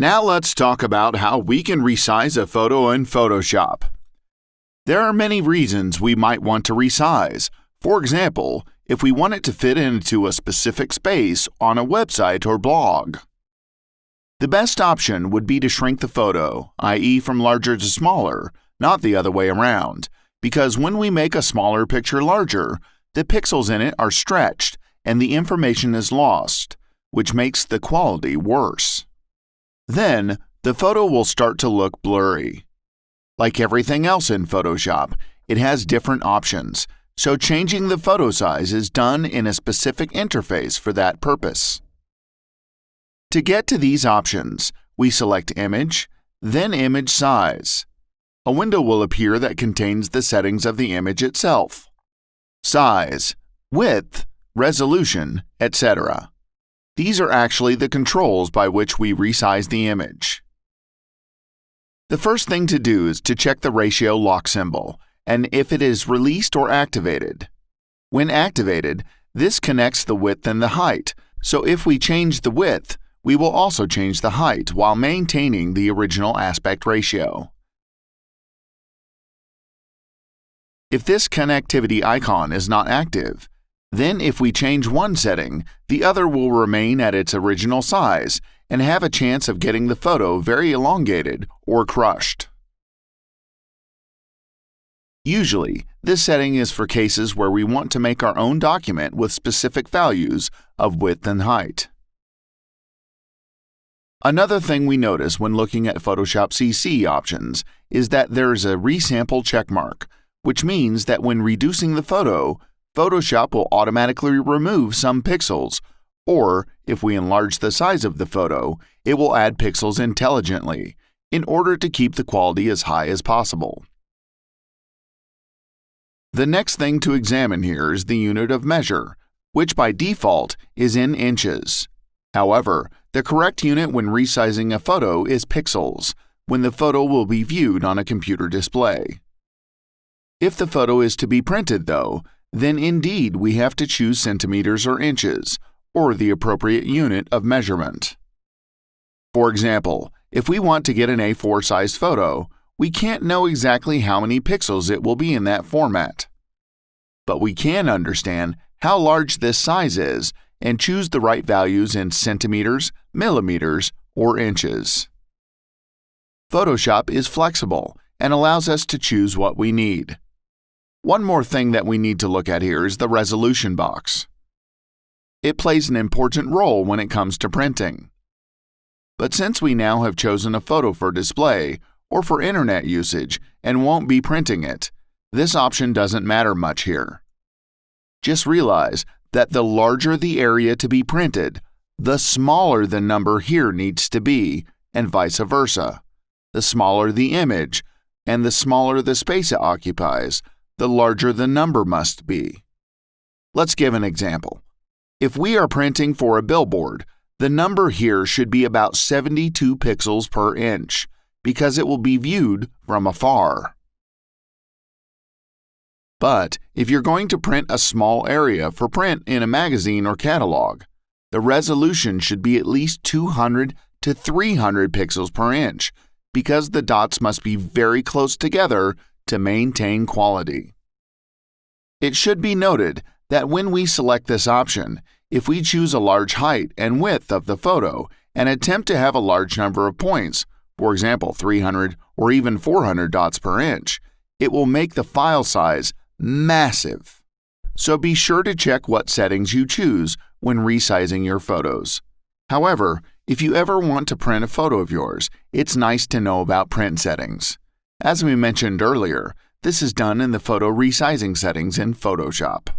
Now let's talk about how we can resize a photo in Photoshop. There are many reasons we might want to resize. For example, if we want it to fit into a specific space on a website or blog. The best option would be to shrink the photo, i.e. from larger to smaller, not the other way around, because when we make a smaller picture larger, the pixels in it are stretched and the information is lost, which makes the quality worse. Then, the photo will start to look blurry. Like everything else in Photoshop, it has different options, so changing the photo size is done in a specific interface for that purpose. To get to these options, we select Image, then Image Size. A window will appear that contains the settings of the image itself: size, width, resolution, etc. These are actually the controls by which we resize the image. The first thing to do is to check the ratio lock symbol and if it is released or activated. When activated, this connects the width and the height, so if we change the width, we will also change the height while maintaining the original aspect ratio. If this connectivity icon is not active, then if we change one setting, the other will remain at its original size and have a chance of getting the photo very elongated or crushed. Usually, this setting is for cases where we want to make our own document with specific values of width and height. Another thing we notice when looking at Photoshop CC options is that there is a resample checkmark, which means that when reducing the photo, Photoshop will automatically remove some pixels, or if we enlarge the size of the photo, it will add pixels intelligently in order to keep the quality as high as possible. The next thing to examine here is the unit of measure, which by default is in inches. However, the correct unit when resizing a photo is pixels, when the photo will be viewed on a computer display. If the photo is to be printed, though, then indeed we have to choose centimeters or inches, or the appropriate unit of measurement. For example, if we want to get an A4-sized photo, we can't know exactly how many pixels it will be in that format. But we can understand how large this size is and choose the right values in centimeters, millimeters, or inches. Photoshop is flexible and allows us to choose what we need. One more thing that we need to look at here is the resolution box. It plays an important role when it comes to printing. But since we now have chosen a photo for display or for internet usage and won't be printing it, this option doesn't matter much here. Just realize that the larger the area to be printed, the smaller the number here needs to be, and vice versa. The smaller the image, and the smaller the space it occupies, the larger the number must be. Let's give an example. If we are printing for a billboard, the number here should be about 72 pixels per inch, because it will be viewed from afar. But if you're going to print a small area for print in a magazine or catalog, the resolution should be at least 200 to 300 pixels per inch, because the dots must be very close together to maintain quality. It should be noted that when we select this option, if we choose a large height and width of the photo and attempt to have a large number of points, for example 300 or even 400 dots per inch, it will make the file size massive. So be sure to check what settings you choose when resizing your photos. However, if you ever want to print a photo of yours, it's nice to know about print settings. As we mentioned earlier, this is done in the photo resizing settings in Photoshop.